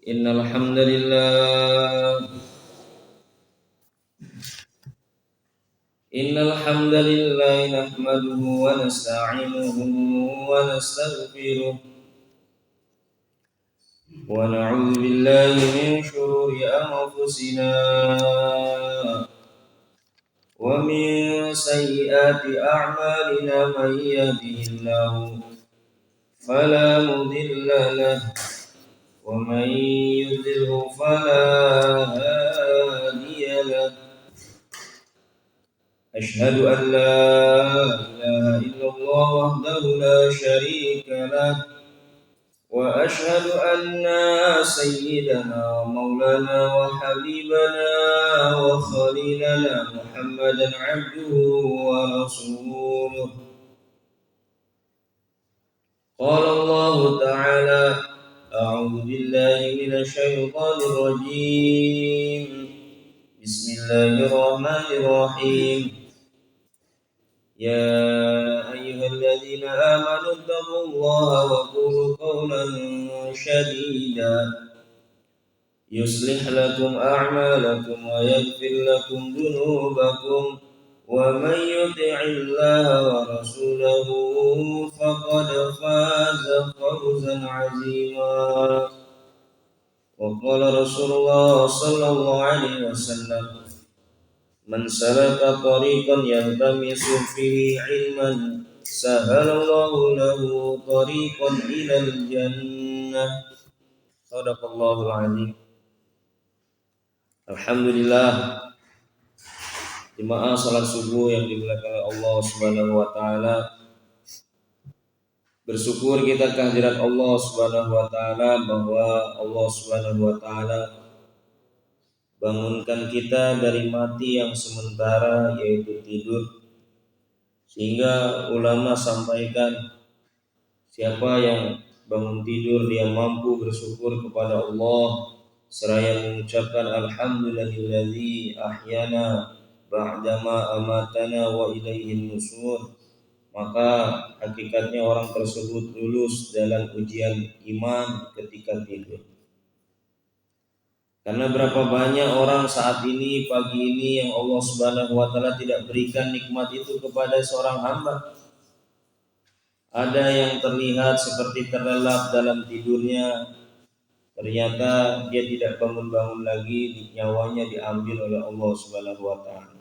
Innal hamdalillah nahmaduhu wa nasta'inuhu wa nastaghfiruh wa na'udzu billahi min shururi anfusina wa min sayyiati a'malina man yahdihillahu fala mudilla lahu wa man yudlilhu fala hadiya lahu. أشهد أن لا إله إلا الله وحده لا شريك له وأشهد أن سيدنا ومولانا وحبيبنا وخليلنا محمدا عبده ورسوله. قال الله تعالى: أعوذ بالله من الشيطان الرجيم. بسم الله الرحمن الرحيم. يا أيها الذين آمنوا اتقوا الله وقولوا قولا سديدا يصلح لكم أعمالكم ويغفر لكم ذنوبكم ومن يطع الله ورسوله فقد فاز فوزا عظيما. وقال رسول الله صلى الله عليه وسلم: من سلك طريقا يلتمس فيه علما سهل الله له طريقا إلى الجنة. صدق الله العظيم. Alhamdulillah, jemaah salat subuh yang dimuliakan oleh Allah Subhanahu wa taala. Bersyukur kita kehadirat Allah Subhanahu wa taala bahwa Allah Subhanahu wa taala bangunkan kita dari mati yang sementara, yaitu tidur. Sehingga ulama sampaikan, siapa yang bangun tidur dia mampu bersyukur kepada Allah seraya mengucapkan alhamdulillahilladzi ahyana ba'dama amatana wa ilaihin nusur, maka hakikatnya orang tersebut lulus dalam ujian iman ketika tidur. Karena berapa banyak orang saat ini, pagi ini, yang Allah Subhanahu wa taala tidak berikan nikmat itu kepada seorang hamba. Ada yang terlihat seperti terlelap dalam tidurnya, ternyata dia tidak bangun-bangun lagi, nyawanya diambil oleh Allah Subhanahu wa taala.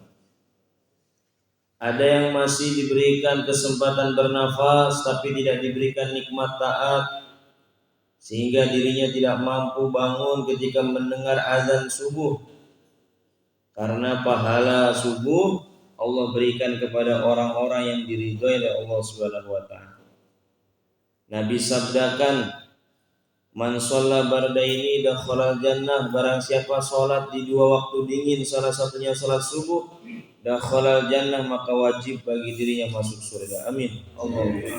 Ada yang masih diberikan kesempatan bernafas tapi tidak diberikan nikmat taat, sehingga dirinya tidak mampu bangun ketika mendengar azan subuh. Karena pahala subuh Allah berikan kepada orang-orang yang diridhoi oleh Allah Subhanahu wa taala. Nabi sabdakan, man shalla bardaini dakhala jannah, barang siapa salat di dua waktu dingin, salah satunya salat subuh, dakhala jannah, maka wajib bagi dirinya masuk surga. Amin. Allahumma.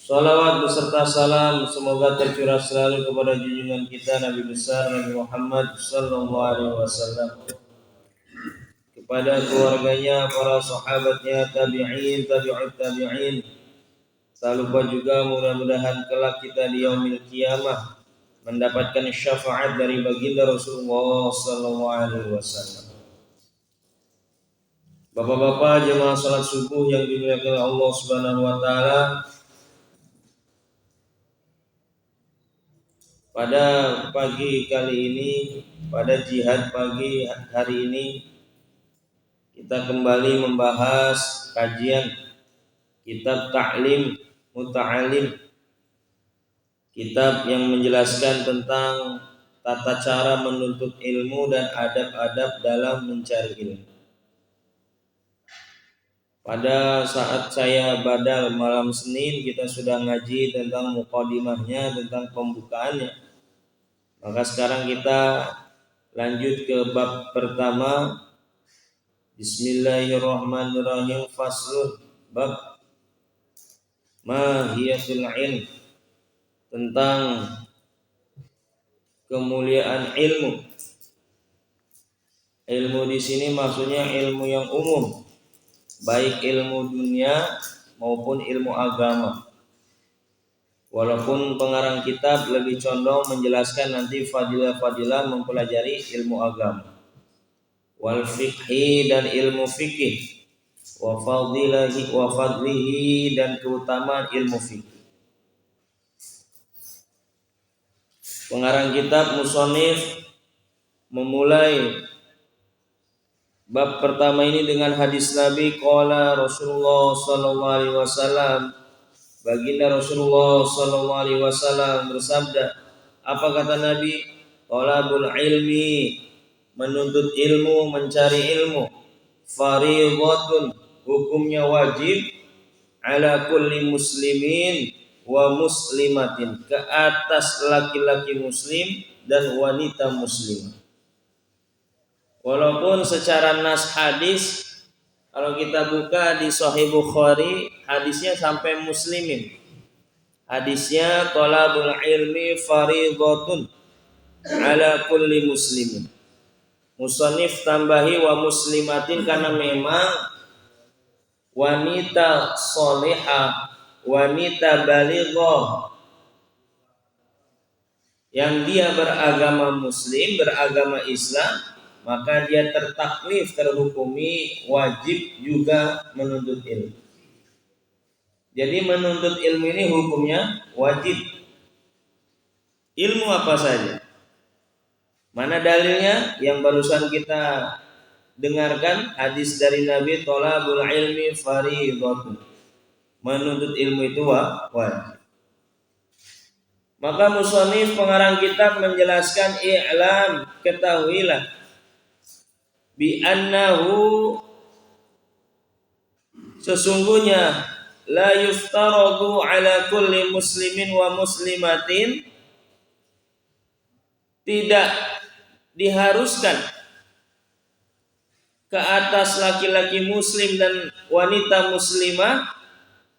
Salawat beserta salam semoga tercurah selalu kepada junjungan kita Nabi besar Nabi Muhammad sallallahu alaihi wasallam, kepada keluarganya, para sahabatnya, tabi'in, tabi'ut tabi'in. Tak lupa juga mudah-mudahan kelak kita di yaumil qiyamah mendapatkan syafaat dari baginda Rasulullah sallallahu alaihi wasallam. Bapak-bapak jemaah salat subuh yang dimuliakan Allah Subhanahu wa taala, pada pagi kali ini, pada jihad pagi hari ini, kita kembali membahas kajian kitab Ta'lim Muta'alim, kitab yang menjelaskan tentang tata cara menuntut ilmu dan adab-adab dalam mencari ilmu. Pada saat saya badal malam Senin, kita sudah ngaji tentang muqaddimahnya, tentang pembukaannya. Maka sekarang kita lanjut ke bab pertama. Bismillahirrahmanirrahim. Faslun, bab mahiyatul ilm, tentang kemuliaan ilmu. Ilmu di sini maksudnya ilmu yang umum, baik ilmu dunia maupun ilmu agama. Walaupun pengarang kitab lebih condong menjelaskan nanti fadilah-fadilah mempelajari ilmu agama. Wal fiqhi dan ilmu fikih. Wa fadlihi dan keutamaan ilmu fikih. Pengarang kitab musonif memulai bab pertama ini dengan hadis Nabi qala Rasulullah sallallahu alaihi wasallam. Baginda Rasulullah sallallahu alaihi wasallam bersabda, apa kata Nabi? Talabul ilmi, menuntut ilmu, mencari ilmu, fardhatun, hukumnya wajib, ala kulli muslimin wa muslimatin, ke atas laki-laki muslim dan wanita muslim. Walaupun secara nas hadis, kalau kita buka di Sahih Bukhari, hadisnya sampai muslimin. Hadisnya talabul ilmi fardhatun ala kulli muslimin. Musannif tambahi wa muslimatin, karena memang wanita solihah, wanita balighah yang dia beragama muslim, beragama Islam, maka dia tertaklif, terhukumi wajib juga menuntut ilmu. Jadi menuntut ilmu ini hukumnya wajib. Ilmu apa saja? Mana dalilnya? Yang barusan kita dengarkan, hadis dari Nabi, thalabul ilmi fardhatun. Menuntut ilmu itu wajib. Maka musannif pengarang kitab menjelaskan, i'lam, ketahuilah, bi annahu, sesungguhnya, la yuftaradu ala kulli muslimin wa muslimatin, tidak diharuskan ke atas laki-laki muslim dan wanita muslimah,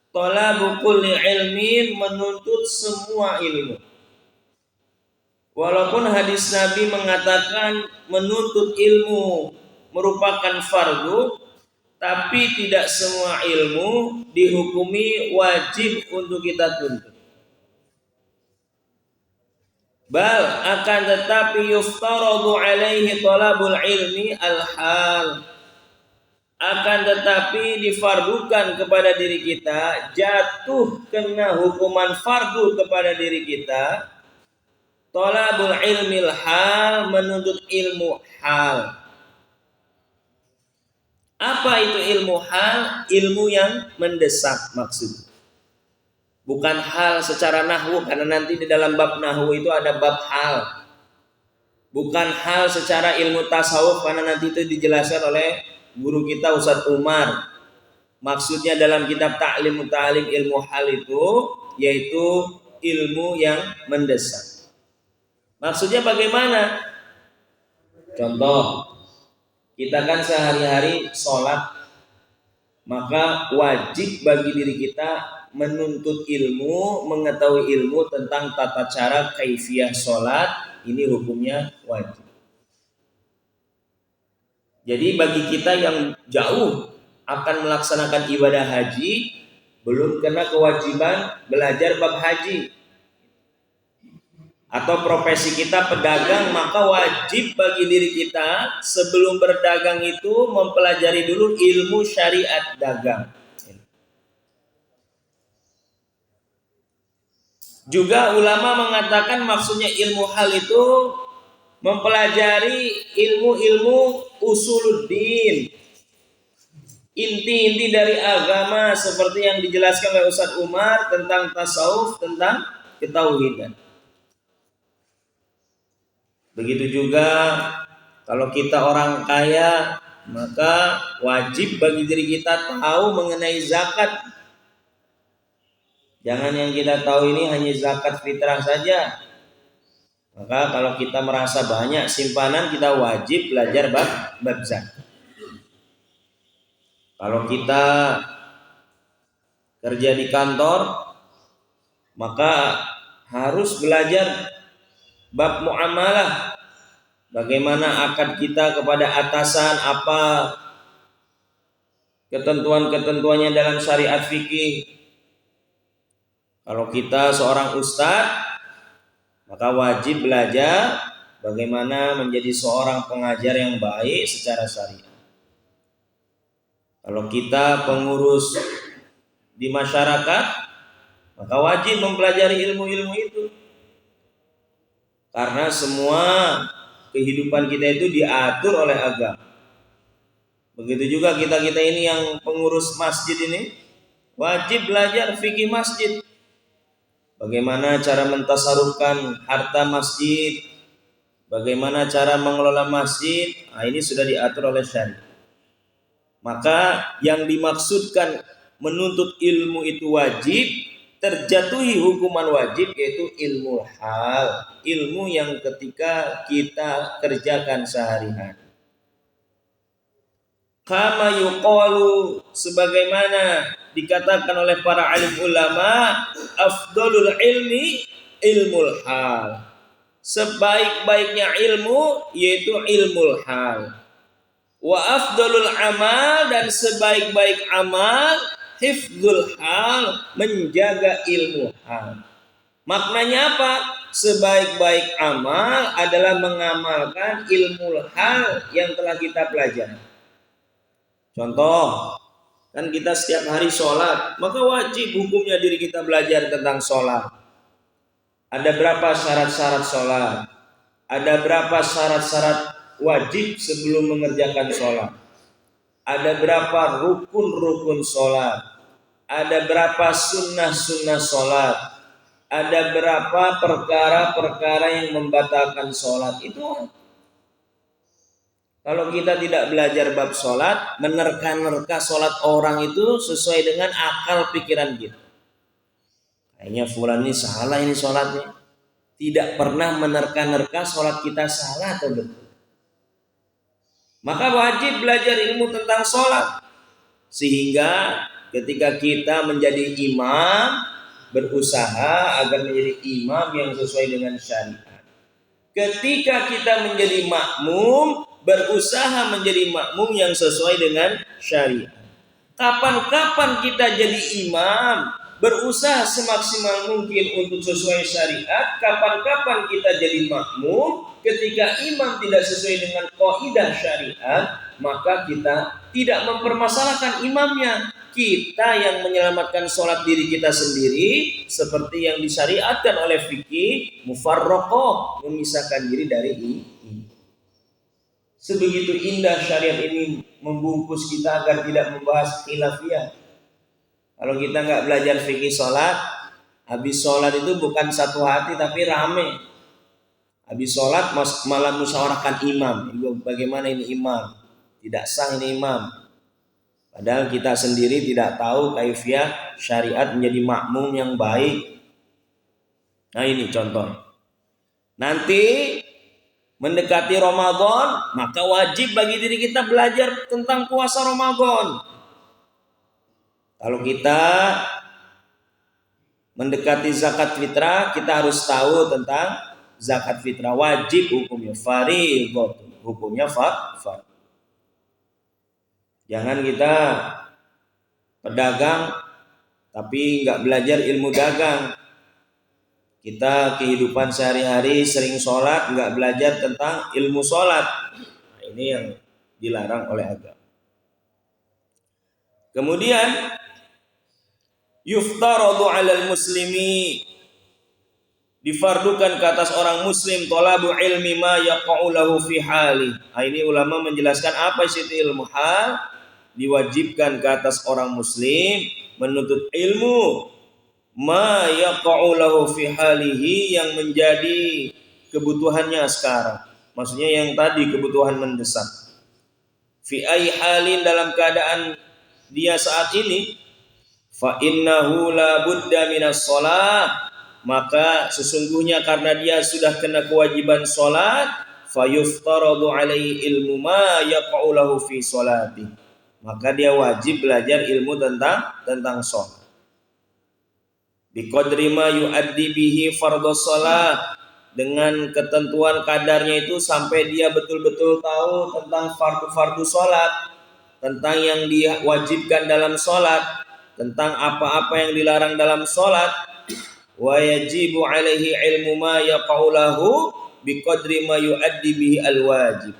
talabu kulli ilmin, menuntut semua ilmu. Walaupun hadis Nabi mengatakan menuntut ilmu merupakan fardu, tapi tidak semua ilmu dihukumi wajib untuk kita tuntut. Bal, akan tetapi yuftaradu alaihi talabul ilmi al-hal, akan tetapi difardukan kepada diri kita, jatuh kena hukuman fardu kepada diri kita, talabul ilmil hal, menuntut ilmu hal. Apa itu ilmu hal? Ilmu yang mendesak maksud. Bukan hal secara nahwu, karena nanti di dalam bab nahwu itu ada bab hal. Bukan hal secara ilmu tasawuf, karena nanti itu dijelaskan oleh guru kita Ustadz Umar. Maksudnya dalam kitab Ta'lim ilmu hal itu, yaitu ilmu yang mendesak. Maksudnya bagaimana? Contoh, kita kan sehari-hari sholat, maka wajib bagi diri kita menuntut ilmu, mengetahui ilmu tentang tata cara kaifiyah sholat. Ini hukumnya wajib. Jadi bagi kita yang jauh akan melaksanakan ibadah haji, belum kena kewajiban belajar bab haji, atau profesi kita pedagang, maka wajib bagi diri kita sebelum berdagang itu mempelajari dulu ilmu syariat dagang. Juga ulama mengatakan maksudnya ilmu hal itu mempelajari ilmu-ilmu usuluddin, inti-inti dari agama, seperti yang dijelaskan oleh Ustadz Umar tentang tasawuf, tentang ketauhidan. Begitu juga kalau kita orang kaya, maka wajib bagi diri kita tahu mengenai zakat. Jangan yang kita tahu ini hanya zakat fitrah saja. Maka kalau kita merasa banyak simpanan, kita wajib belajar bab zakat. Kalau kita kerja di kantor, maka harus belajar bab muamalah. Bagaimana akad kita kepada atasan, apa ketentuan-ketentuannya dalam syariat fikih. Kalau kita seorang ustadz, maka wajib belajar bagaimana menjadi seorang pengajar yang baik secara syariat. Kalau kita pengurus di masyarakat, maka wajib mempelajari ilmu-ilmu itu. Karena semua kehidupan kita itu diatur oleh agama. Begitu juga kita-kita ini yang pengurus masjid ini, wajib belajar fikih masjid. Bagaimana cara mentasarufkan harta masjid, bagaimana cara mengelola masjid, ini sudah diatur oleh syariat. Maka yang dimaksudkan menuntut ilmu itu wajib, terjatuhi hukuman wajib, yaitu ilmu hal, ilmu yang ketika kita kerjakan sehari-hari. Kama yuqalu, sebagaimana dikatakan oleh para alim ulama, afdalul ilmi ilmul hal. Sebaik-baiknya ilmu yaitu ilmul hal. Wa afdalul amal, dan sebaik-baik amal hifdzul hal, menjaga ilmu hal. Maknanya apa? Sebaik-baik amal adalah mengamalkan ilmu hal yang telah kita pelajari. Contoh, kan kita setiap hari sholat, maka wajib hukumnya diri kita belajar tentang sholat. Ada berapa syarat-syarat sholat? Ada berapa syarat-syarat wajib sebelum mengerjakan sholat? Ada berapa rukun-rukun sholat? Ada berapa sunnah-sunnah sholat? Ada berapa perkara-perkara yang membatalkan sholat? Itu kalau kita tidak belajar bab sholat, menerka-nerka sholat orang itu sesuai dengan akal pikiran kita. Kayaknya fulan ini salah ini sholatnya. Tidak pernah menerka-nerka sholat kita salah atau betul. Maka wajib belajar ilmu tentang sholat. Sehingga ketika kita menjadi imam, berusaha agar menjadi imam yang sesuai dengan syariat. Ketika kita menjadi makmum, berusaha menjadi makmum yang sesuai dengan syariat. Kapan-kapan kita jadi imam, berusaha semaksimal mungkin untuk sesuai syariat. Kapan-kapan kita jadi makmum, ketika imam tidak sesuai dengan kaidah syariat, maka kita tidak mempermasalahkan imamnya. Kita yang menyelamatkan sholat diri kita sendiri, seperti yang disyariatkan oleh fikih mufarraqah, memisahkan diri dari ini. Sebegitu indah syariat ini membungkus kita agar tidak membahas khilafiyah. Kalau kita nggak belajar fikih sholat, habis sholat itu bukan satu hati tapi rame. Habis sholat malah musyawarahkan imam. Bagaimana ini imam? Tidak sah ini imam. Padahal kita sendiri tidak tahu kaifiyah syariat menjadi makmum yang baik. Nah ini contoh. Nanti mendekati Ramadan, maka wajib bagi diri kita belajar tentang puasa Ramadan. Kalau kita mendekati zakat fitrah, kita harus tahu tentang zakat fitrah. Wajib hukumnya, fardhu, hukumnya fard. Jangan kita pedagang tapi nggak belajar ilmu dagang. Kita kehidupan sehari-hari sering sholat, nggak belajar tentang ilmu sholat. Nah, ini yang dilarang oleh agama. Kemudian yuftaradu 'alal muslimi, difardukan ke atas orang muslim talabu ilmi ma yaqa'u lahu fi hali. Nah, ini ulama menjelaskan apa itu ilmu hal. Diwajibkan ke atas orang muslim menuntut ilmu ma yaqa'u lahu fi halihi, yang menjadi kebutuhannya sekarang. Maksudnya yang tadi kebutuhan mendesak. Fi ai halin, dalam keadaan dia saat ini. Fa innahu la budda minas shalah, maka sesungguhnya karena dia sudah kena kewajiban salat, fayuftaradu alaihi ilmu ma yaqa'u lahu fi sholati, maka dia wajib belajar ilmu tentang salat. Biqadri ma yuaddi bihi fardhu shalah, dengan ketentuan kadarnya itu sampai dia betul-betul tahu tentang fardu-fardu salat, tentang yang diwajibkan dalam salat, tentang apa-apa yang dilarang dalam sholat. wa yajibu alaihi ilmu ma yaqaulahu biqadri ma yuaddi bihi al-wajib.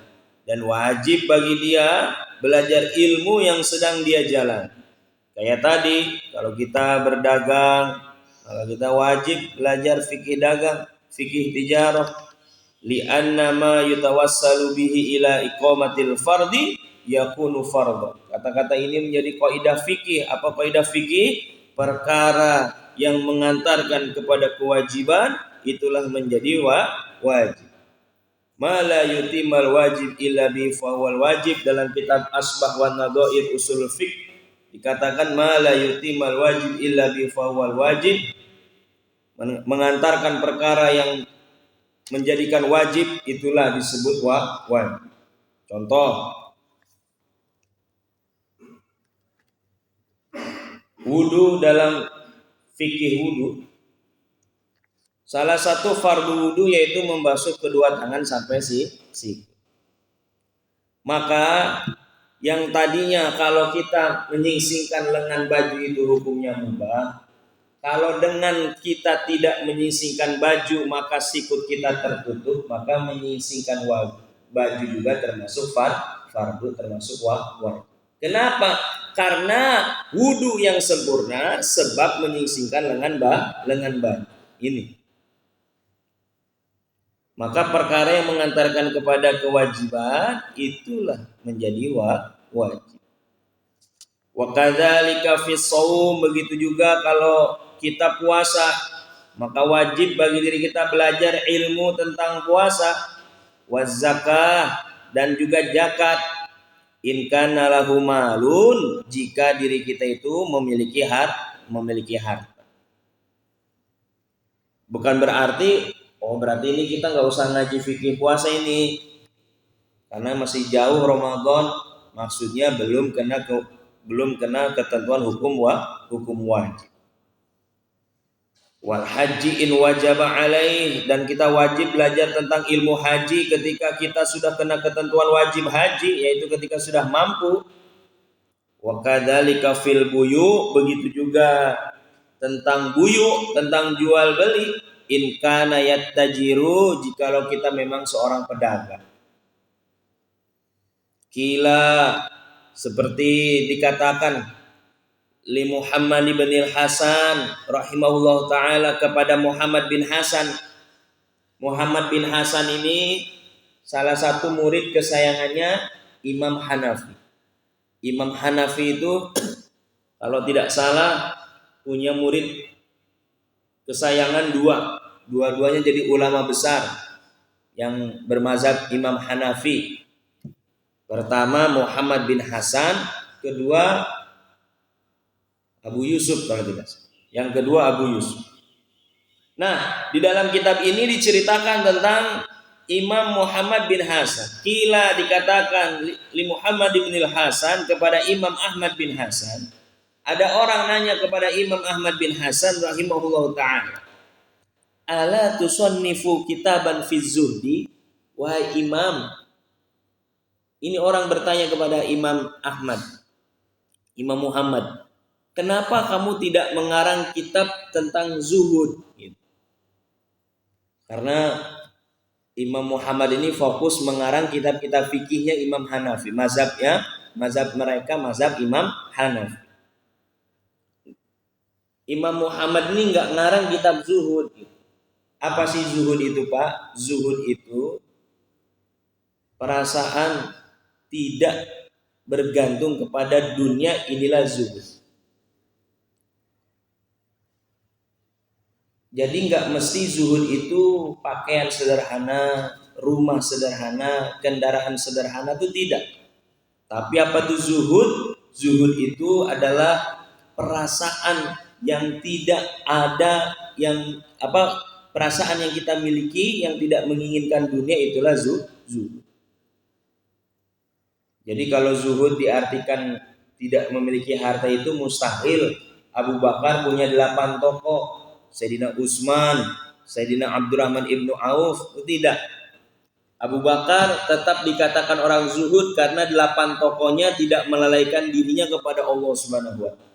Dan wajib bagi dia belajar ilmu yang sedang dia jalan. Kayak tadi, kalau kita berdagang, maka kita wajib belajar fikih dagang, fikih tijarah. Li'anna ma yutawassalu bihi ila iqamatil fardi yakunu fardhu. Kata-kata ini menjadi kaidah fikih. Apa kaidah fikih? Perkara yang mengantarkan kepada kewajiban itulah menjadi wajib. Ma la yutimal wajib illa bi fawal wajib. Dalam kitab Asbah wa Nadhair Usul Fiqh dikatakan ma la yutimal wajib illa bi fawal wajib, mengantarkan perkara yang menjadikan wajib itulah disebut wajib. Contoh, wudu dalam fikih wudu, salah satu fardu wudu yaitu membasuh kedua tangan sampai siku. Maka yang tadinya kalau kita menyingsingkan lengan baju itu hukumnya mubah, kalau dengan kita tidak menyingsingkan baju maka sikut kita tertutup, maka menyingsingkan baju juga termasuk fardu, termasuk wajib. Kenapa? Karena wudu yang sempurna sebab menyingsingkan lengan baju ini. Maka perkara yang mengantarkan kepada kewajiban itulah menjadi wajib. Wa kadzalika fi shaum, begitu juga kalau kita puasa, maka wajib bagi diri kita belajar ilmu tentang puasa, wa zakah, dan juga zakat. In kana lahu malun, jika diri kita itu memiliki harta. Bukan berarti berarti ini kita nggak usah ngaji fikih puasa ini karena masih jauh Ramadan, maksudnya belum kena ketentuan hukum wajib. Wal haji in wajaba alaih, dan kita wajib belajar tentang ilmu haji ketika kita sudah kena ketentuan wajib haji, yaitu ketika sudah mampu. Wa kadzalika fil buyu, begitu juga tentang buyu, tentang jual beli. In kana yattajiru, jikalau kita memang seorang pedagang. Kila, seperti dikatakan li Muhammad bin Hasan rahimahullah ta'ala kepada Muhammad bin Hasan. Muhammad bin Hasan ini salah satu murid kesayangannya Imam Hanafi. Imam Hanafi itu kalau tidak salah punya murid kesayangan dua-duanya jadi ulama besar yang bermazhab Imam Hanafi. Pertama Muhammad bin Hasan, kedua Abu Yusuf kalau tidak salah. Yang kedua Abu Yusuf. Nah, di dalam kitab ini diceritakan tentang Imam Muhammad bin Hasan. Kila dikatakan li Muhammad bin Hasan kepada Imam Ahmad bin Hasan. Ada orang nanya kepada Imam Ahmad bin Hasan rahimahullah ta'ala, ala tusannifu kitaban fi zuhdi, wahai Imam. Ini orang bertanya kepada Imam Ahmad, Imam Muhammad, kenapa kamu tidak mengarang kitab tentang zuhud? Karena Imam Muhammad ini fokus mengarang kitab-kitab fikihnya Imam Hanafi, mazhab mereka mazhab Imam Hanafi. Imam Muhammad ini nggak ngarang kitab zuhud. Apa sih zuhud itu, Pak? Zuhud itu perasaan tidak bergantung kepada dunia, inilah zuhud. Jadi nggak mesti zuhud itu pakaian sederhana, rumah sederhana, kendaraan sederhana, itu tidak. Tapi apa itu zuhud? Zuhud itu adalah perasaan yang tidak ada, perasaan yang kita miliki yang tidak menginginkan dunia, itulah zuhud. Jadi kalau zuhud diartikan tidak memiliki harta itu mustahil. Abu Bakar punya 8 toko, Sayyidina Utsman, Sayyidina Abdurrahman ibnu Auf, itu tidak. Abu Bakar tetap dikatakan orang zuhud karena 8 tokonya tidak melalaikan dirinya kepada Allah Subhanahu wa ta'ala.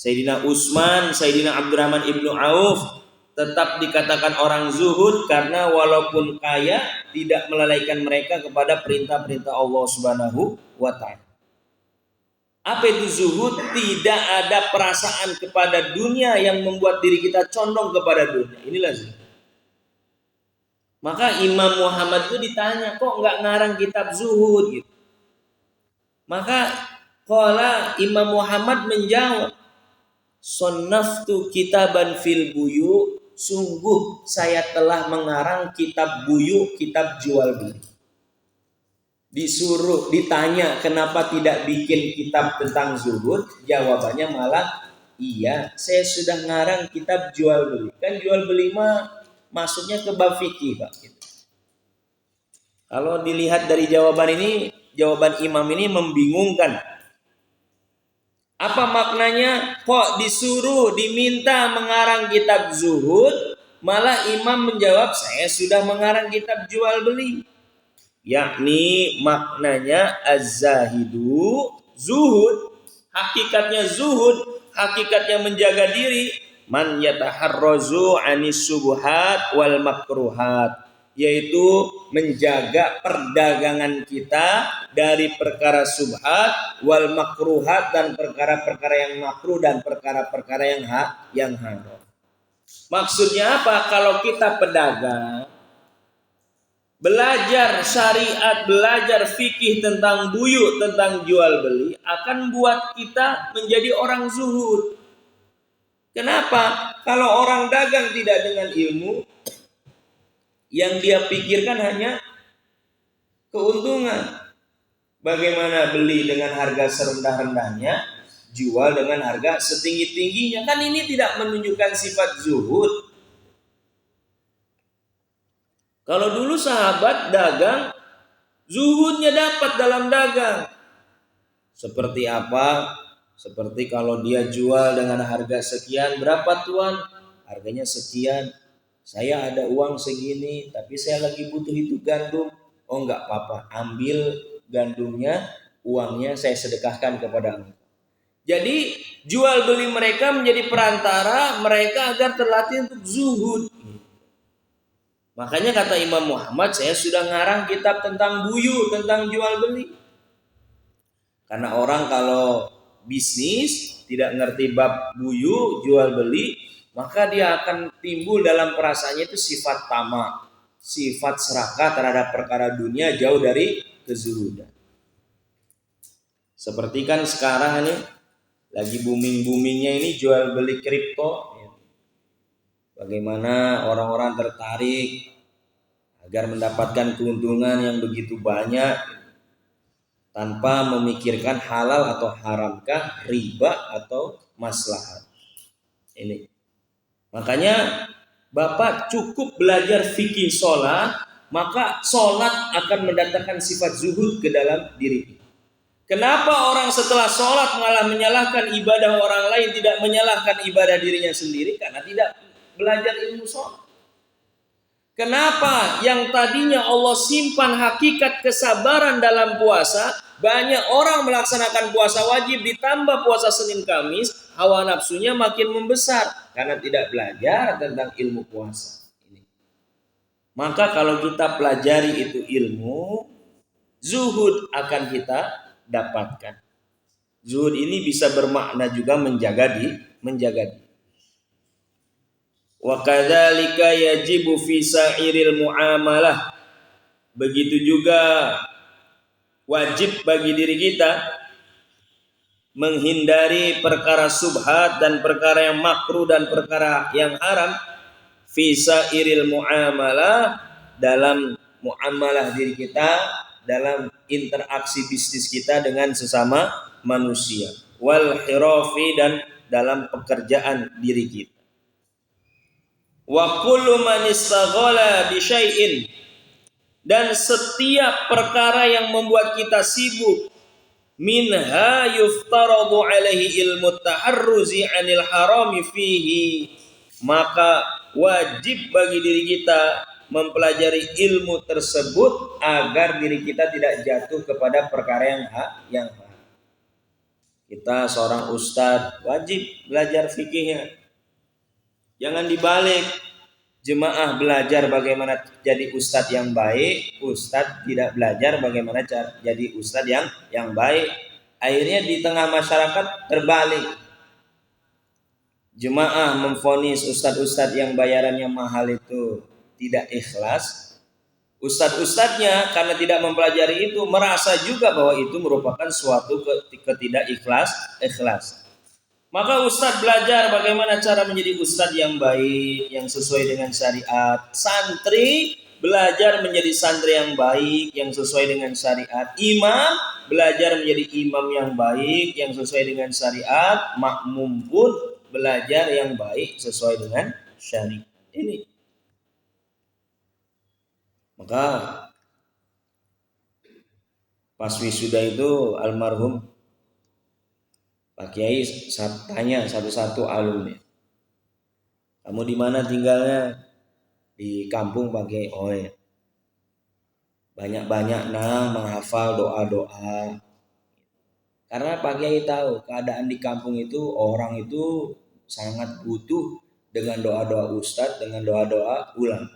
Sayyidina Utsman, Sayyidina Abdurrahman ibnu Auf tetap dikatakan orang zuhud karena walaupun kaya tidak melalaikan mereka kepada perintah-perintah Allah Subhanahu wa taala. Apa itu zuhud? Tidak ada perasaan kepada dunia yang membuat diri kita condong kepada dunia. Inilah zuhud. Maka Imam Muhammad itu ditanya, kok nggak ngarang kitab zuhud gitu. Maka qala Imam Muhammad menjawab, sonnaftu kitaban fil buyu, sungguh saya telah mengarang kitab buyu, kitab jual beli. Disuruh ditanya kenapa tidak bikin kitab tentang zuhud, jawabannya malah iya, saya sudah ngarang kitab jual beli. Kan jual beli mah masuknya ke bab fikih, Pak. Kalau dilihat dari jawaban ini, jawaban imam ini membingungkan. Apa maknanya? Kok disuruh diminta mengarang kitab zuhud, malah imam menjawab saya sudah mengarang kitab jual beli. Yakni maknanya az-zahidu, zuhud, hakikatnya zuhud, hakikatnya menjaga diri, man yataharrazu anis subuhat wal makruhat, yaitu menjaga perdagangan kita dari perkara subhat wal makruhat, dan perkara-perkara yang makruh dan perkara-perkara yang haram. Maksudnya apa? Kalau kita pedagang, belajar syariat, belajar fikih tentang buyu, tentang jual beli, akan buat kita menjadi orang zuhud. Kenapa? Kalau orang dagang tidak dengan ilmu, yang dia pikirkan hanya keuntungan. Bagaimana beli dengan harga serendah-rendahnya, jual dengan harga setinggi-tingginya. Kan ini tidak menunjukkan sifat zuhud. Kalau dulu sahabat dagang, zuhudnya dapat dalam dagang. Seperti apa? Seperti kalau dia jual dengan harga sekian, berapa tuan? Harganya sekian. Saya ada uang segini, tapi saya lagi butuh itu gandum. Oh enggak apa-apa, ambil gandumnya, uangnya saya sedekahkan kepada engkau. Jadi jual beli mereka menjadi perantara mereka agar terlatih untuk zuhud. Makanya kata Imam Muhammad, saya sudah ngarang kitab tentang buyu, tentang jual beli. Karena orang kalau bisnis tidak ngerti bab buyu, jual beli, maka dia akan timbul dalam perasaannya itu sifat tamak, sifat serakah terhadap perkara dunia, jauh dari kezuhudan. Seperti kan sekarang ini lagi booming-boomingnya ini jual beli kripto. Bagaimana orang-orang tertarik agar mendapatkan keuntungan yang begitu banyak tanpa memikirkan halal atau haramkah, riba atau maslahat. Ini. Makanya Bapak cukup belajar fikih sholat, maka sholat akan mendatangkan sifat zuhud ke dalam diri kita. Kenapa orang setelah sholat malah menyalahkan ibadah orang lain, tidak menyalahkan ibadah dirinya sendiri? Karena tidak belajar ilmu sholat. Kenapa yang tadinya Allah simpan hakikat kesabaran dalam puasa, banyak orang melaksanakan puasa wajib ditambah puasa Senin Kamis, hawa nafsunya makin membesar karena tidak belajar tentang ilmu puasa ini. Maka kalau kita pelajari itu ilmu, zuhud akan kita dapatkan. Zuhud ini bisa bermakna juga menjaga diri. Wa kadzalika yajibu fi sa'iril muamalah. Begitu juga wajib bagi diri kita menghindari perkara subhat dan perkara yang makruh dan perkara yang haram fi sa'iril muamalah, dalam muamalah diri kita, dalam interaksi bisnis kita dengan sesama manusia, wal hirafi, dan dalam pekerjaan diri kita. Wa kullu man istaghala bi syai'in, dan setiap perkara yang membuat kita sibuk, minha yuftaradu alaihi ilmu taharruzi anil harami fihi, maka wajib bagi diri kita mempelajari ilmu tersebut agar diri kita tidak jatuh kepada perkara yang haram. Kita seorang ustadz wajib belajar fikihnya. Jangan dibalik. Jemaah belajar bagaimana jadi ustadz yang baik, ustadz tidak belajar bagaimana jadi ustadz yang baik. Akhirnya di tengah masyarakat terbalik. Jemaah memvonis ustadz-ustadz yang bayarannya mahal itu tidak ikhlas. Ustadz-ustadznya karena tidak mempelajari itu merasa juga bahwa itu merupakan suatu ikhlas. Maka ustadz belajar bagaimana cara menjadi ustadz yang baik, yang sesuai dengan syariat. Santri belajar menjadi santri yang baik, yang sesuai dengan syariat. Imam belajar menjadi imam yang baik, yang sesuai dengan syariat. Makmum pun belajar yang baik sesuai dengan syariat. Ini. Maka pas wisuda itu almarhum Pak Kiai tanya satu-satu alumni, kamu di mana tinggalnya? Di kampung Pak Kiai. Oh ya. Banyak-banyak menghafal doa-doa. Karena Pak Kiai tahu keadaan di kampung itu orang itu sangat butuh dengan doa-doa ustadz, dengan doa-doa ulama.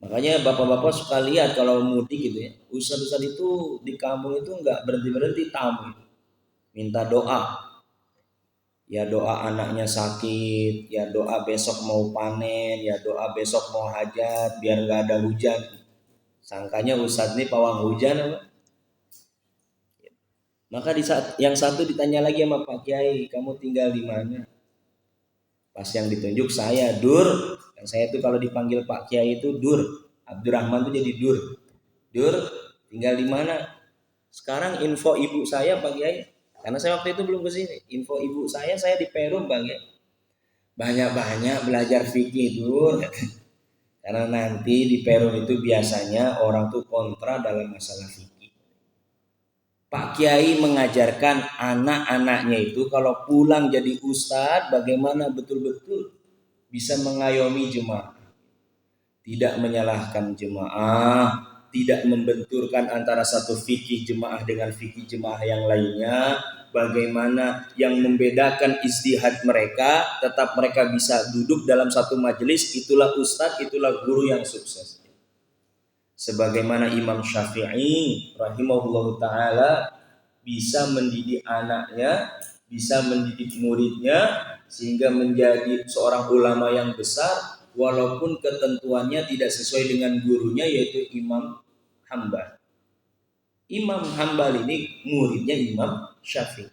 Makanya bapak-bapak suka lihat kalau mudik gitu ya, ustadz-ustadz itu di kampung itu nggak berhenti-berhenti tamu. Minta doa, ya doa anaknya sakit, ya doa besok mau panen, ya doa besok mau hajat biar nggak ada hujan. Sangkanya ustadz ini pawang hujan apa? Maka di saat yang satu ditanya lagi sama Pak Kiai, kamu tinggal di mana? Pas yang ditunjuk saya, Dur. Yang saya itu kalau dipanggil Pak Kiai itu Dur. Abdurrahman itu jadi Dur. Dur, tinggal di mana? Sekarang info ibu saya Pak Kiai. Karena saya waktu itu belum ke sini. Info ibu saya di Perum Bang ya. Banyak-banyak belajar fikih Dur. Karena nanti di Perum itu biasanya orang tuh kontra dalam masalah fikih. Pak Kiai mengajarkan anak-anaknya itu kalau pulang jadi ustadz bagaimana betul-betul bisa mengayomi jemaah. Tidak menyalahkan jemaah, tidak membenturkan antara satu fikih jemaah dengan fikih jemaah yang lainnya. Bagaimana yang membedakan ijtihad mereka, tetap mereka bisa duduk dalam satu majelis, itulah ustadz, itulah guru yang sukses. Sebagaimana Imam Syafi'i rahimahullahu ta'ala bisa mendidik anaknya, bisa mendidik muridnya sehingga menjadi seorang ulama yang besar walaupun ketentuannya tidak sesuai dengan gurunya yaitu Imam Hambal. Imam Hambal ini muridnya Imam Syafi'i.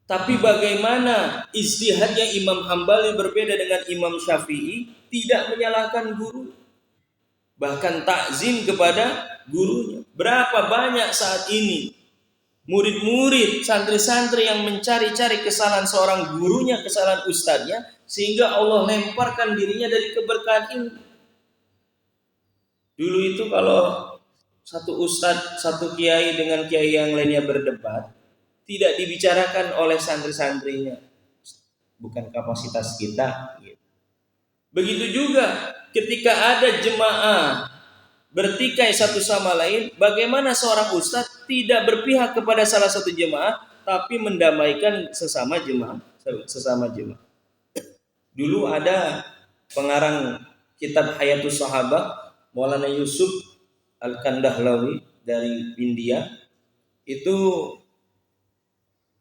Tapi bagaimana ijtihadnya Imam Hambal berbeda dengan Imam Syafi'i, tidak menyalahkan guru. Bahkan takzim kepada gurunya. Berapa banyak saat ini murid-murid, santri-santri yang mencari-cari kesalahan seorang gurunya, kesalahan ustadznya, sehingga Allah lemparkan dirinya dari keberkahan ini. Dulu itu kalau satu ustadz, satu kiai dengan kiai yang lainnya berdebat, tidak dibicarakan oleh santri-santrinya. Bukan kapasitas kita. Begitu juga ketika ada jemaah bertikai satu sama lain, bagaimana seorang ustadz tidak berpihak kepada salah satu jemaah, tapi mendamaikan sesama jemaah. Dulu ada pengarang kitab Hayatus Sahabat, Maulana Yusuf Al-Kandahlawi dari India. Itu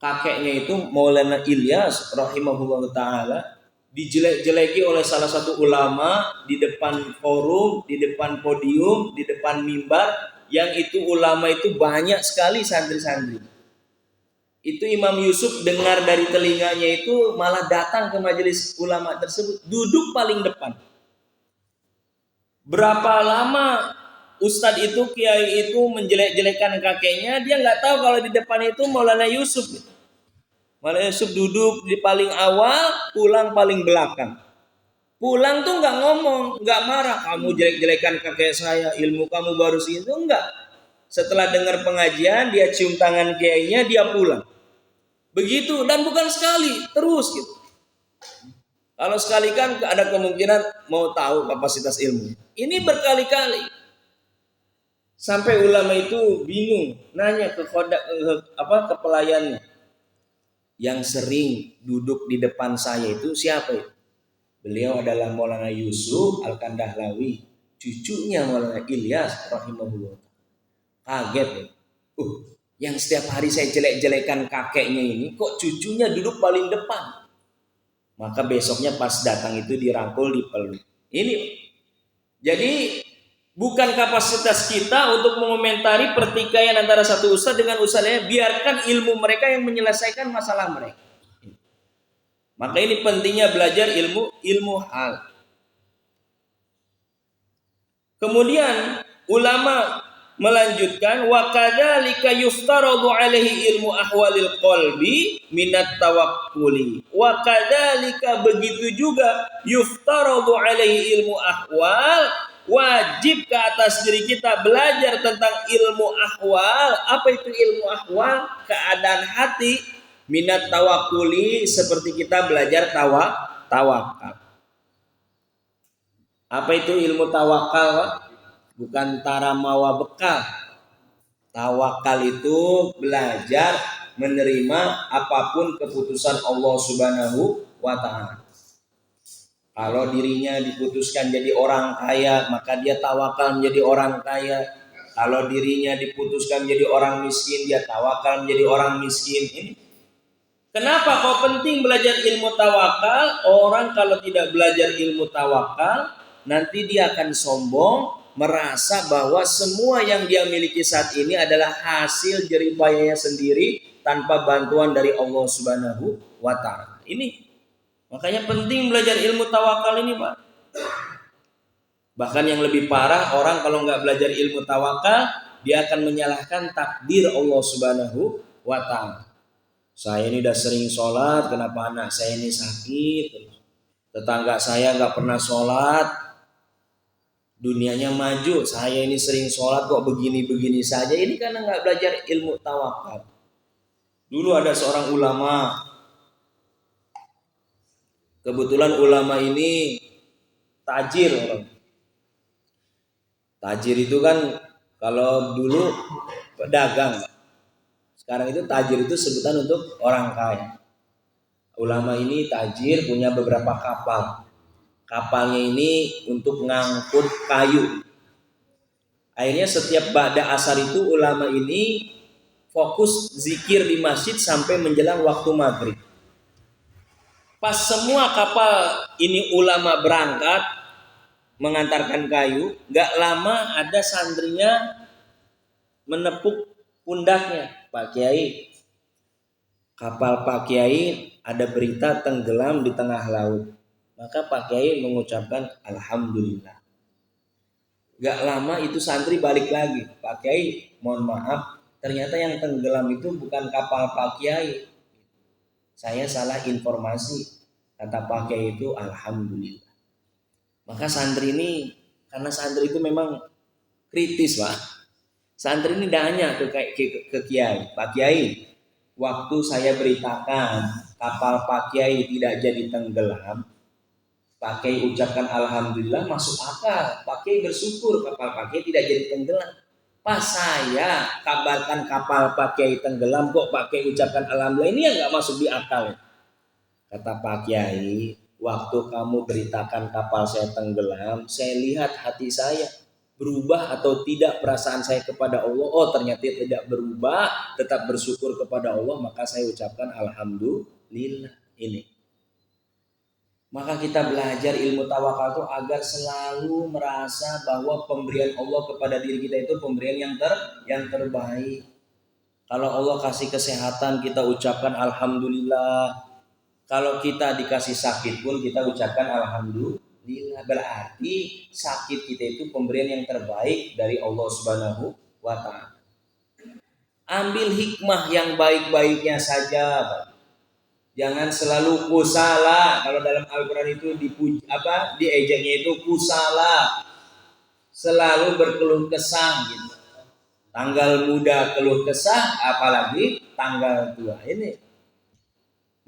kakeknya itu Maulana Ilyas rahimahullah ta'ala dijelek-jeleki oleh salah satu ulama di depan forum, di depan podium, di depan mimbar, yang itu ulama itu banyak sekali santri-santri. Itu Imam Yusuf dengar dari telinganya itu malah datang ke majelis ulama tersebut, duduk paling depan. Berapa lama Ustadz itu, kiai itu menjelek-jelekan kakeknya, dia nggak tahu kalau di depan itu Maulana Yusuf. Maulana Yusuf duduk di paling awal, pulang paling belakang. Pulang tuh nggak ngomong, nggak marah. Kamu jelek-jelekan kakek saya, ilmu kamu baru segitu, enggak. Setelah dengar pengajian, dia cium tangan kiainya, dia pulang. Begitu, dan bukan sekali, terus gitu. Kalau sekali kan ada kemungkinan mau tahu kapasitas ilmu. Ini berkali-kali. Sampai ulama itu bingung, nanya ke pelayannya. yang sering duduk di depan saya itu siapa itu? Beliau adalah Maulana Yusuf Al-Kandahlawi, cucunya Maulana Ilyas rahimahullah. Kaget ya. Yang setiap hari saya jelek-jelekan kakeknya ini, kok cucunya duduk paling depan? Maka besoknya pas datang itu dirangkul, dipeluk. Ini jadi bukan kapasitas kita untuk mengomentari pertikaian antara satu ustadz dengan ustadz lainnya. Biarkan ilmu mereka yang menyelesaikan masalah mereka. Maka ini pentingnya belajar ilmu hal. Kemudian ulama melanjutkan wa kadzalika yuftaradu alaihi ilmu ahwalil qalbi minat tawakkuli. Wa kadzalika begitu juga yuftaradu alaihi ilmu ahwal, wajib ke atas diri kita belajar tentang ilmu ahwal. Apa itu ilmu ahwal? Keadaan hati. Minat tawakkuli, seperti kita belajar tawakal. Apa itu ilmu tawakal? Bukan taramawa bekal. Tawakal itu belajar menerima apapun keputusan Allah Subhanahu wa ta'ala. Kalau dirinya diputuskan jadi orang kaya, maka dia tawakal menjadi orang kaya. Kalau dirinya diputuskan menjadi orang miskin, dia tawakal menjadi orang miskin. Ini kenapa kok penting belajar ilmu tawakal? Orang kalau tidak belajar ilmu tawakal, nanti dia akan sombong, merasa bahwa semua yang dia miliki saat ini adalah hasil jerih payahnya sendiri tanpa bantuan dari Allah Subhanahu wa ta'ala. Ini makanya penting belajar ilmu tawakal ini, Pak. Bahkan yang lebih parah, orang kalau nggak belajar ilmu tawakal, dia akan menyalahkan takdir Allah Subhanahu wa ta'ala. Saya ini udah sering sholat, kenapa anak saya ini sakit? Tetangga saya nggak pernah sholat, dunianya maju. Saya ini sering sholat kok begini-begini saja. Ini karena nggak belajar ilmu tawakal. Dulu ada seorang ulama. Kebetulan ulama ini tajir orang. Tajir itu kan kalau dulu pedagang. Sekarang itu tajir itu sebutan untuk orang kaya. Ulama ini tajir, punya beberapa kapal. Kapalnya ini untuk ngangkut kayu. Akhirnya setiap ba'da asar itu ulama ini fokus zikir di masjid sampai menjelang waktu maghrib. Pas semua kapal ini ulama berangkat mengantarkan kayu, gak lama ada santrinya menepuk pundaknya. Pak Kiai, kapal Pak Kiai ada berita tenggelam di tengah laut. Maka Pak Kiai mengucapkan alhamdulillah. Gak lama itu santri balik lagi. Pak Kiai, mohon maaf, ternyata yang tenggelam itu bukan kapal Pak Kiai. Saya salah informasi. Kata Pak Kiai itu alhamdulillah. Maka santri ini, karena santri itu memang kritis, Pak. Santri ini tanya ke Kiai, Pak Kiai, waktu saya beritakan kapal Pak Kiai tidak jadi tenggelam, Pak Kiai ucapkan alhamdulillah, masuk akal. Pak Kiai bersyukur kapal Pak Kiai tidak jadi tenggelam. Pas saya kabarkan kapal Pak Kiai tenggelam, kok Pak Kiai ucapkan alhamdulillah, ini yang nggak masuk di akal. Kata Pak Kiai, waktu kamu beritakan kapal saya tenggelam, saya lihat hati saya berubah atau tidak perasaan saya kepada Allah. Oh, ternyata tidak berubah, tetap bersyukur kepada Allah, maka saya ucapkan alhamdulillah. Ini. Maka kita belajar ilmu tawakal itu agar selalu merasa bahwa pemberian Allah kepada diri kita itu pemberian yang terbaik. Kalau Allah kasih kesehatan, kita ucapkan alhamdulillah. Kalau kita dikasih sakit pun kita ucapkan alhamdulillah. Berarti sakit kita itu pemberian yang terbaik dari Allah Subhanahu wa ta'ala. Ambil hikmah yang baik-baiknya saja. Jangan selalu kusala. Kalau dalam Al-Quran itu diejeknya itu kusala. Selalu berkeluh kesah gitu. Tanggal muda keluh kesah, apalagi tanggal tua ini.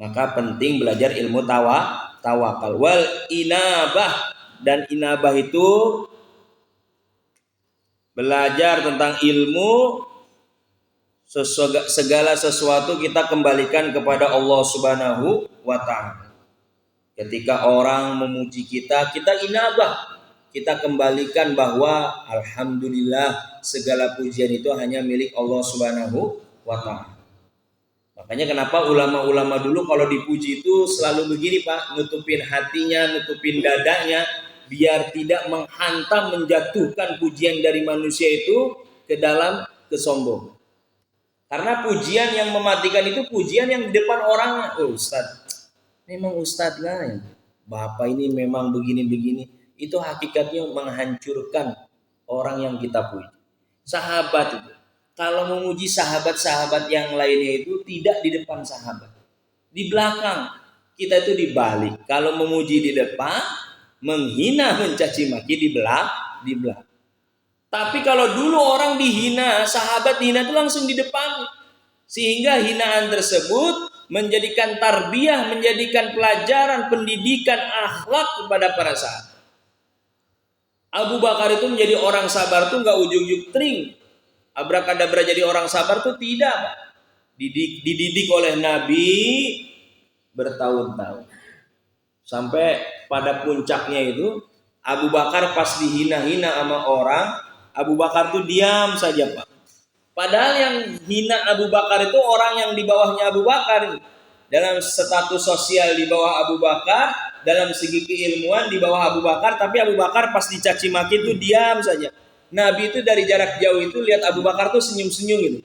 Maka penting belajar ilmu tawakal. Wal inabah, dan inabah itu belajar tentang ilmu Segala sesuatu kita kembalikan kepada Allah Subhanahu wa taala. Ketika orang memuji kita, kita inabah. Kita kembalikan bahwa alhamdulillah segala pujian itu hanya milik Allah Subhanahu wa taala. Makanya kenapa ulama-ulama dulu kalau dipuji itu selalu begini Pak, nutupin hatinya, nutupin dadanya, biar tidak menghantam, menjatuhkan pujian dari manusia itu ke dalam kesombongan. Karena pujian yang mematikan itu pujian yang di depan orang. Oh Ustaz, memang Ustaz lah ya. Bapak ini memang begini-begini. Itu hakikatnya menghancurkan orang yang kita puji. Sahabat itu, kalau memuji sahabat-sahabat yang lainnya itu tidak di depan sahabat, di belakang. Kita itu dibalik. Kalau memuji di depan, menghina, mencaci maki di belakang. Tapi kalau dulu orang dihina, sahabat dihina itu langsung di depan. Sehingga hinaan tersebut menjadikan tarbiyah, menjadikan pelajaran, pendidikan, akhlak kepada para sahabat. Abu Bakar itu menjadi orang sabar tuh nggak ujug-ujug tring. Abrakadabra jadi orang sabar tuh tidak. Dididik oleh Nabi bertahun-tahun. Sampai pada puncaknya itu Abu Bakar pas dihina-hina sama orang, Abu Bakar tuh diam saja Pak. Padahal yang hina Abu Bakar itu orang yang di bawahnya Abu Bakar. Dalam status sosial di bawah Abu Bakar, dalam segi keilmuan di bawah Abu Bakar, tapi Abu Bakar pas dicaci maki itu diam saja. Nabi itu dari jarak jauh itu lihat Abu Bakar tuh senyum-senyum gitu.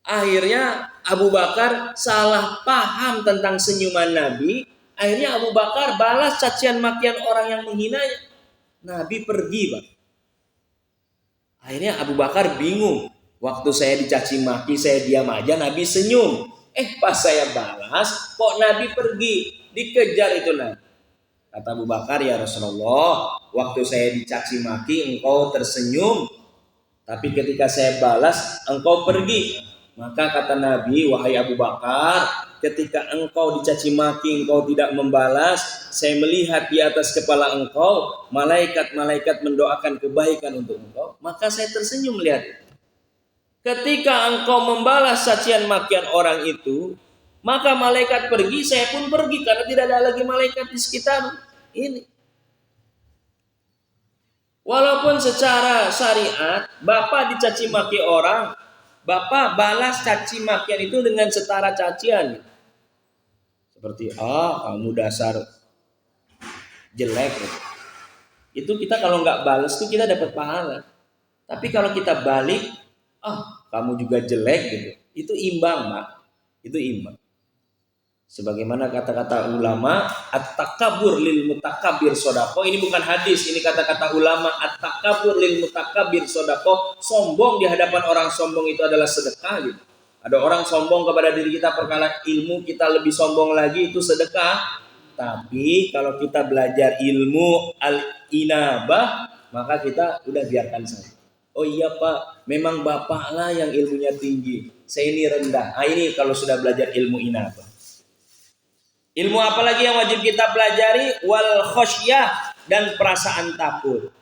Akhirnya Abu Bakar salah paham tentang senyuman Nabi. Akhirnya Abu Bakar balas cacian makian orang yang menghinanya. Nabi pergi Pak. Akhirnya Abu Bakar bingung. Waktu saya dicaci maki, saya diam aja, Nabi senyum. Pas saya balas, kok Nabi pergi? Dikejar itu Nabi. Kata Abu Bakar, ya Rasulullah, waktu saya dicaci maki, engkau tersenyum. Tapi ketika saya balas, engkau pergi. Maka kata Nabi, wahai Abu Bakar, ketika engkau dicaci maki, engkau tidak membalas, saya melihat di atas kepala engkau, malaikat-malaikat mendoakan kebaikan untuk engkau, maka saya tersenyum melihat itu. Ketika engkau membalas cacian makian orang itu, maka malaikat pergi, saya pun pergi, karena tidak ada lagi malaikat di sekitar ini. Walaupun secara syariat, Bapak dicaci maki orang, Bapak balas caci makian itu dengan setara cacian. Seperti, kamu dasar jelek. Itu kita kalau nggak balas tuh kita dapat pahala. Tapi kalau kita balik, kamu juga jelek gitu. Itu imbang, Mak. Itu imbang. Sebagaimana kata-kata ulama, at-takabur lil mutakabir sodako. Ini bukan hadis, ini kata-kata ulama. At-takabur lil mutakabir sodako. Sombong di hadapan orang sombong itu adalah sedekah gitu. Ada orang sombong kepada diri kita perkara ilmu, kita lebih sombong lagi, itu sedekah. Tapi kalau kita belajar ilmu al-inabah, maka kita udah biarkan saja. Oh iya Pak, memang Bapak lah yang ilmunya tinggi, saya ini rendah. Ini kalau sudah belajar ilmu inabah. Ilmu apa lagi yang wajib kita pelajari? Wal khosyah, dan perasaan takut.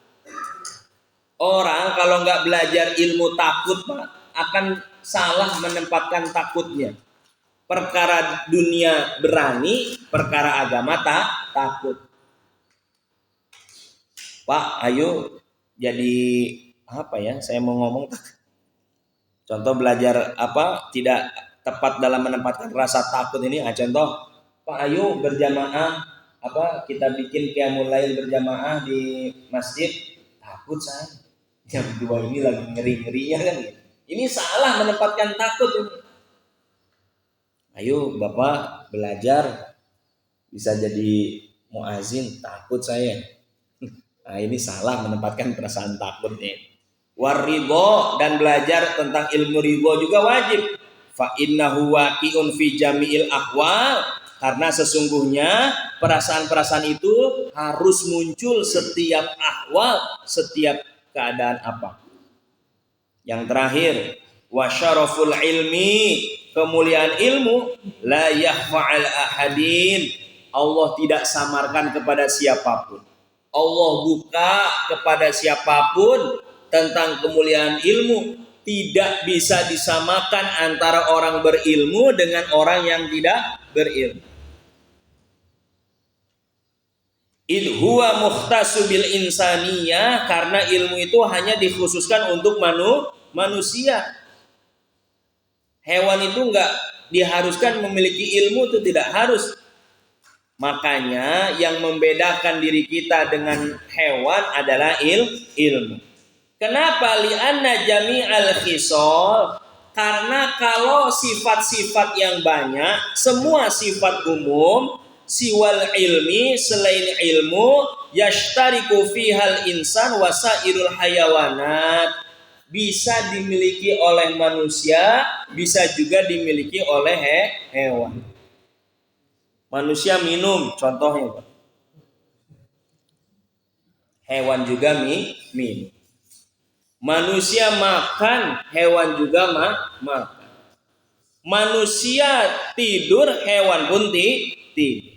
Orang kalau nggak belajar ilmu takut Pak, akan salah menempatkan takutnya. Perkara dunia berani, perkara agama takut. Pak, ayo jadi apa ya? Saya mau ngomong. Contoh belajar apa? Tidak tepat dalam menempatkan rasa takut ini. Contoh, Pak, ayo berjamaah. Kita bikin qiyamul lail berjamaah di masjid. Takut saya. Jam 2 ini lagi ngeri-ngerinya kan gitu. Ini salah menempatkan takut ini. Ayo Bapak belajar bisa jadi muazin, takut saya. Nah, ini salah menempatkan perasaan takutnya. Waridho, dan belajar tentang ilmu ridho juga wajib. Fa innahu waqi'un fi jami'il ahwal, karena sesungguhnya perasaan-perasaan itu harus muncul setiap ahwal, setiap keadaan apa. Yang terakhir, wa syaraful ilmi, kemuliaan ilmu, la yakhfa'al ahadin, Allah tidak samarkan kepada siapapun. Allah buka kepada siapapun tentang kemuliaan ilmu. tidak bisa disamakan antara orang berilmu dengan orang yang tidak berilmu. Id huwa mukhtasu bil insaniyah, karena ilmu itu hanya dikhususkan untuk manusia. Hewan itu enggak diharuskan memiliki ilmu, itu tidak harus. Makanya yang membedakan diri kita dengan hewan adalah ilmu. Kenapa? Li'anna jami'al khisal, karena kalau sifat-sifat yang banyak, semua sifat umum, siwal ilmi, selain ilmu, yashtariku fihal insan wasairul hayawanat, bisa dimiliki oleh manusia, bisa juga dimiliki oleh hewan. Manusia minum, contohnya, hewan juga minum. Manusia makan, hewan juga makan. Manusia tidur, hewan pun tidur.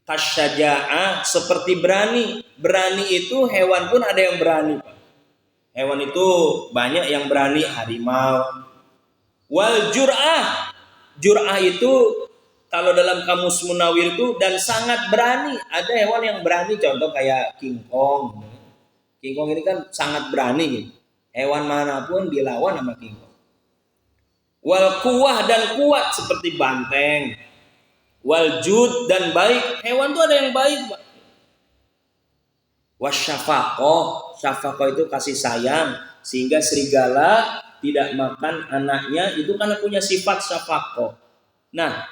Kasyaja'ah, seperti berani. Berani itu hewan pun ada yang berani, Pak. Hewan itu banyak yang berani, harimau. Wal jur'ah. Jur'ah itu kalau dalam kamus Munawir itu dan sangat berani. Ada hewan yang berani, contoh kayak King Kong. King Kong ini kan sangat berani gitu. Hewan manapun dilawan sama King Kong. Wal kuwah, dan kuat seperti banteng. Wal jud, dan baik. Hewan tuh ada yang baik, Pak. Wasyafaqah. Syafaqah itu kasih sayang. Sehingga serigala tidak makan anaknya, itu karena punya sifat syafaqah. Nah,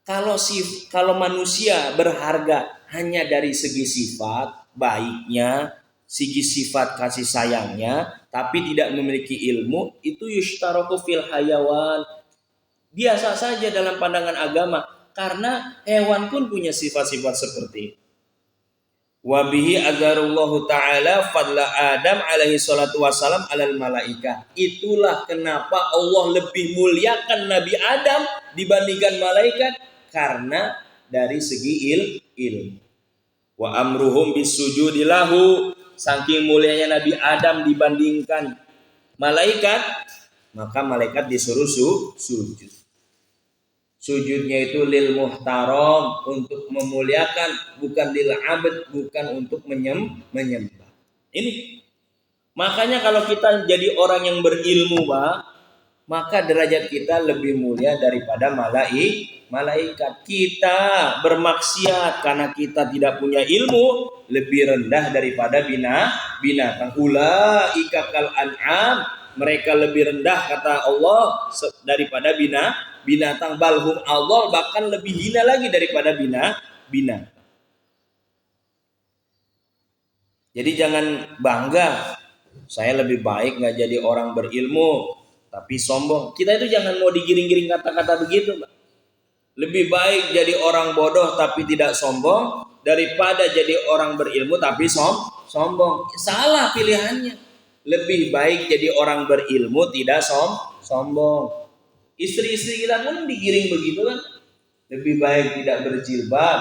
kalau manusia berharga hanya dari segi sifat baiknya, segi sifat kasih sayangnya, tapi tidak memiliki ilmu, itu yushtaraku fil hayawan. Biasa saja dalam pandangan agama, karena hewan pun punya sifat-sifat seperti itu. Wa bihi agarullahu ta'ala fadla Adam alaihi salatu wassalam alal malaikah. Itulah kenapa Allah lebih muliakan Nabi Adam dibandingkan malaikat, karena dari segi ilmu. Wa amruhum bisujudi lahu, saking mulianya Nabi Adam dibandingkan malaikat, maka malaikat disuruh sujud. Sujudnya itu lil muhtaram, untuk memuliakan, bukan lil abd, bukan untuk menyembah. Ini makanya kalau kita jadi orang yang berilmu, Pak, maka derajat kita lebih mulia daripada malaikat. Kita bermaksiat karena kita tidak punya ilmu, lebih rendah daripada binatang. Ulaika kal an'am, mereka lebih rendah kata Allah daripada binatang. Balhum Allah, bahkan lebih hina lagi daripada binatang. Jadi jangan bangga, saya lebih baik nggak jadi orang berilmu tapi sombong. Kita itu jangan mau digiring-giring kata-kata begitu, Mbak. Lebih baik jadi orang bodoh tapi tidak sombong daripada jadi orang berilmu tapi sombong. Salah pilihannya. Lebih baik jadi orang berilmu tidak sombong. Istri-istri kita pun digiring begitu kan. Lebih baik tidak berjilbab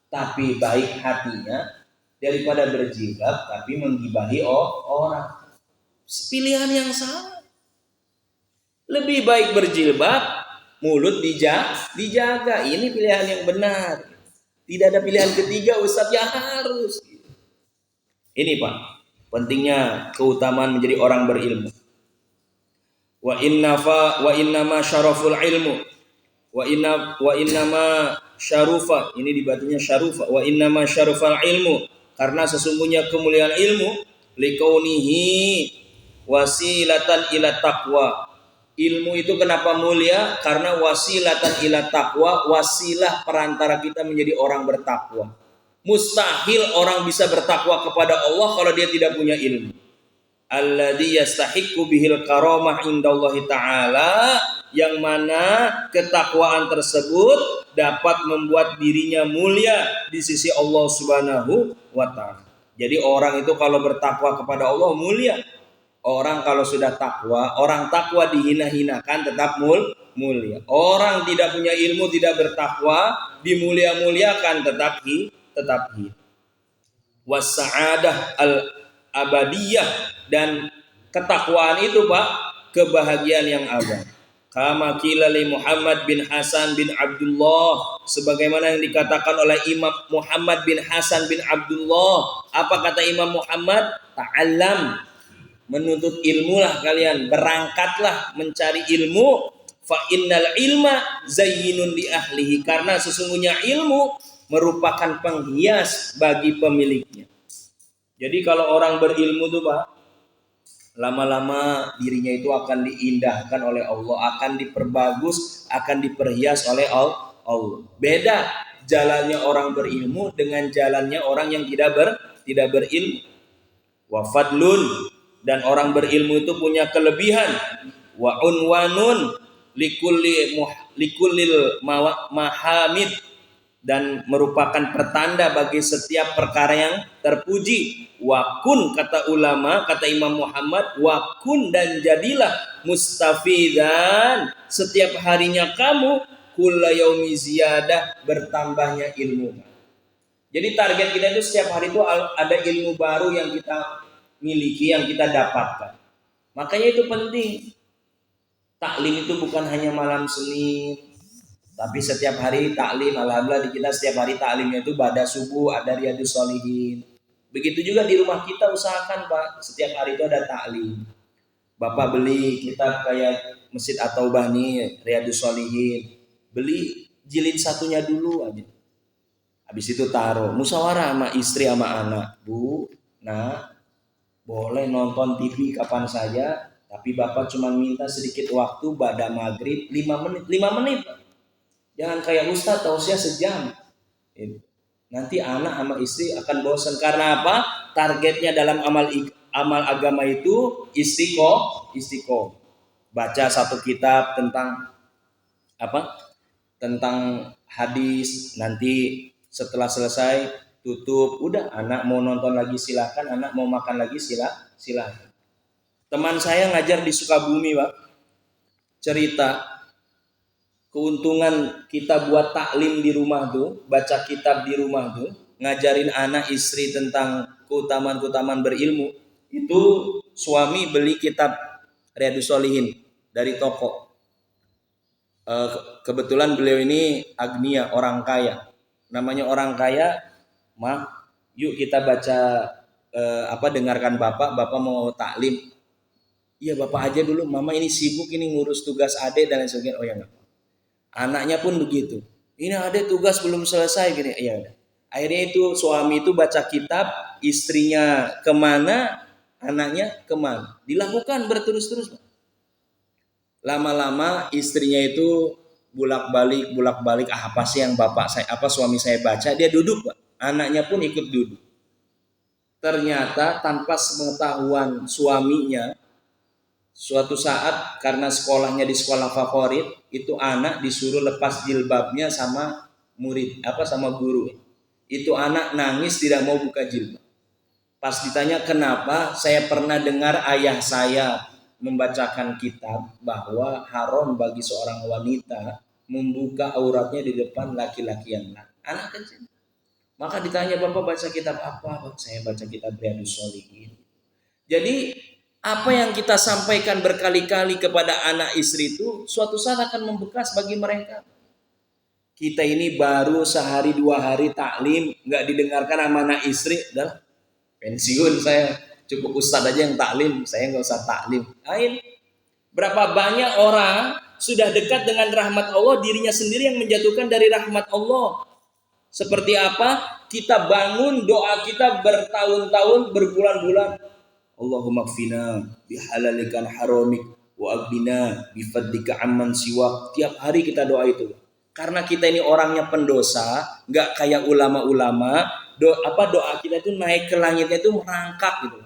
tapi baik hatinya, daripada berjilbab tapi menggibahi orang. Pilihan yang salah. Lebih baik berjilbab, mulut dijaga. Ini pilihan yang benar. Tidak ada pilihan ketiga, Ustaz, ya harus. Ini, Pak, pentingnya keutamaan menjadi orang berilmu. Wa innama syaraful ilmu. Wa innama syarufa. Ini dibacanya syarufa. Wa innama syaraful ilmu. Karena sesungguhnya kemuliaan ilmu likaunihi wasilatan ila taqwa. Ilmu itu kenapa mulia? Karena wasilatan ila taqwa, wasilah perantara kita menjadi orang bertakwa. Mustahil orang bisa bertakwa kepada Allah kalau dia tidak punya ilmu. Alladzi yastahiqqu bihil karamah indallahi ta'ala, yang mana ketakwaan tersebut dapat membuat dirinya mulia di sisi Allah Subhanahu wa ta'ala. Jadi orang itu kalau bertakwa kepada Allah mulia. Orang kalau sudah takwa, orang takwa dihina-hinakan tetap mulia. Orang tidak punya ilmu, tidak bertakwa, dimulia-muliakan tetap hina. Was-sa'adah al-abadiyah, dan Ketakwaan itu Pak, kebahagiaan yang abadi. Kama qila li Muhammad bin Hasan bin Abdullah, sebagaimana yang dikatakan oleh Imam Muhammad bin Hasan bin Abdullah. Apa kata Imam Muhammad? Ta'allam, menuntut ilmu lah kalian, berangkatlah mencari ilmu. Fa innal ilma zayyinun li ahlihi, karena sesungguhnya ilmu merupakan penghias bagi pemiliknya. Jadi kalau orang berilmu tuh Pak, lama-lama dirinya itu akan diindahkan oleh Allah, akan diperbagus, akan diperhias oleh Allah. Beda jalannya orang berilmu dengan jalannya orang yang tidak berilmu. Wa fadlun, dan orang berilmu itu punya kelebihan. Wa unwanun likullil mahamid, dan merupakan pertanda bagi setiap perkara yang terpuji. Wakun, kata ulama, kata Imam Muhammad, wakun, dan jadilah mustafidan, setiap harinya kamu kulla yaumi ziyadah, bertambahnya ilmu. Jadi target kita itu setiap hari itu ada ilmu baru yang kita miliki, yang kita dapatkan. Makanya itu penting. Taklim itu bukan hanya malam Senin, tapi setiap hari taklim. Alhamdulillah di kita setiap hari taklimnya itu pada subuh ada Riyadhus Shalihin. Begitu juga di rumah kita, usahakan Pak, setiap hari itu ada taklim. Bapak beli kitab kayak Masjid At-Taubah nih, Riyadhus Shalihin, beli jilid satunya dulu aja. Habis itu taruh, musyawarah sama istri sama anak. Bu, nah, boleh nonton TV kapan saja, tapi Bapak cuma minta sedikit waktu pada maghrib 5 menit. Jangan kayak Ustaz tausiah sejam. Nanti anak sama istri akan bosan. Karena apa? Targetnya dalam amal agama itu istiqomah. Baca satu kitab tentang apa? Tentang hadis. Nanti setelah selesai tutup. Udah, anak mau nonton lagi silakan, anak mau makan lagi silakan. Teman saya ngajar di Sukabumi, Pak. Cerita keuntungan kita buat taklim di rumah tuh, baca kitab di rumah tuh, ngajarin anak istri tentang keutamaan berilmu. Itu suami beli kitab Riyadhus Shalihin dari toko. Kebetulan beliau ini agnia, orang kaya. Namanya orang kaya, yuk kita baca dengarkan Bapak mau taklim. Iya Bapak aja dulu, Mama ini sibuk ini ngurus tugas adik dan lain sebagainya. Oh ya enggak. Anaknya pun begitu. Ini ada tugas belum selesai gini. Ya udah. Akhirnya itu suami itu baca kitab, istrinya kemana, anaknya kemana. Dilakukan berterus-terus. Lama-lama istrinya itu bulak-balik apa sih yang suami saya baca, dia duduk, Pak. Anaknya pun ikut duduk. Ternyata tanpa sepengetahuan suaminya, suatu saat karena sekolahnya di sekolah favorit, itu anak disuruh lepas jilbabnya sama sama guru. Itu anak nangis tidak mau buka jilbab. Pas ditanya kenapa, saya pernah dengar ayah saya membacakan kitab bahwa haram bagi seorang wanita membuka auratnya di depan laki-laki yang lain. Anak kecil. Maka ditanya, Bapak baca kitab apa? Saya baca kitab Riyadhus Shalihin. Jadi apa yang kita sampaikan berkali-kali kepada anak istri itu suatu saat akan membekas bagi mereka. Kita ini baru sehari 2 hari taklim, nggak didengarkan sama anak istri, dah pensiun saya, cukup ustadz aja yang taklim, saya nggak usah taklim. Lain. Berapa banyak orang sudah dekat dengan rahmat Allah, dirinya sendiri yang menjatuhkan dari rahmat Allah. Seperti apa? Kita bangun doa kita bertahun-tahun, berbulan-bulan. Allahumma kfina bihalalikan haramik wa agbina bifadlika amman siwak. Tiap hari kita doa itu. Karena kita ini orangnya pendosa, nggak kayak ulama-ulama. Doa kita itu naik ke langitnya itu merangkak gitu.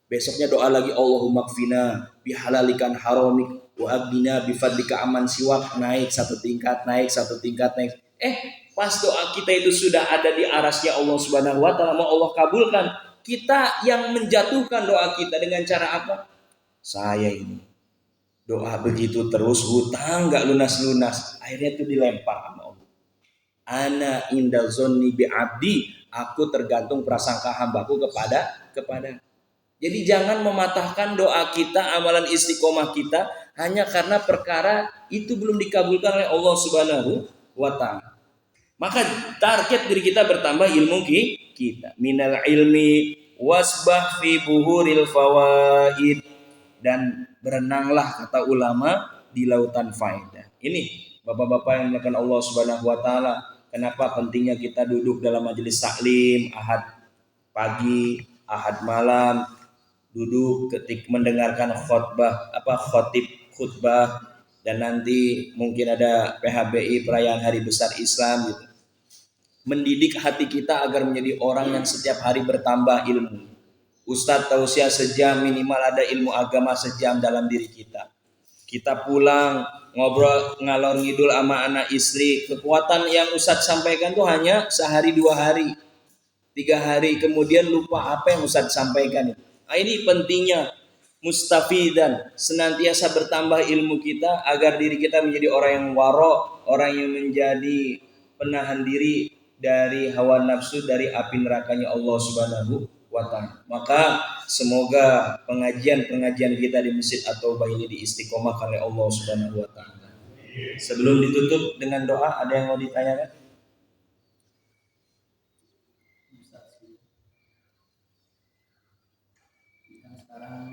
Besoknya doa lagi, Allahumma kfina bihalalikan haramik wa agbina bifadlika amman siwak. Naik satu tingkat. Pas doa kita itu sudah ada di arasnya Allah Subhanahu wa taala, mau Allah kabulkan. Kita yang menjatuhkan doa kita dengan cara apa? Saya ini doa begitu terus, hutang nggak lunas-lunas, akhirnya itu dilempar sama Allah. Ana inda zonni bi abdi, aku tergantung prasangka hambaku kepada. Jadi jangan mematahkan doa kita, amalan istiqomah kita hanya karena perkara itu belum dikabulkan oleh Allah Subhanahu wa taala. Maka target diri kita bertambah ilmu kita. Minal ilmi wasbah fi buhuril fawaid, dan berenanglah kata ulama di lautan faedah. Ini Bapak-bapak yang dimuliakan Allah Subhanahu wa taala, kenapa pentingnya kita duduk dalam majelis taklim Ahad pagi, Ahad malam, duduk ketik mendengarkan khotib khutbah, dan nanti mungkin ada PHBI perayaan hari besar Islam gitu. Mendidik hati kita agar menjadi orang yang setiap hari bertambah ilmu. Ustadz tausiah sejam, minimal ada ilmu agama sejam dalam diri kita. Kita pulang ngobrol ngalor ngidul sama anak istri, kekuatan yang Ustadz sampaikan tuh hanya sehari 2 hari, 3 hari, kemudian lupa apa yang Ustadz sampaikan. Nah, ini pentingnya mustafidan, senantiasa bertambah ilmu kita agar diri kita menjadi orang yang waro, orang yang menjadi penahan diri dari hawa nafsu, dari api nerakanya Allah Subhanahu wa taala. Maka semoga pengajian-pengajian kita di Masjid At-Taubah ini diistiqomahkan oleh Allah Subhanahu wa taala. Sebelum ditutup dengan doa, ada yang mau ditanyakan? Sekarang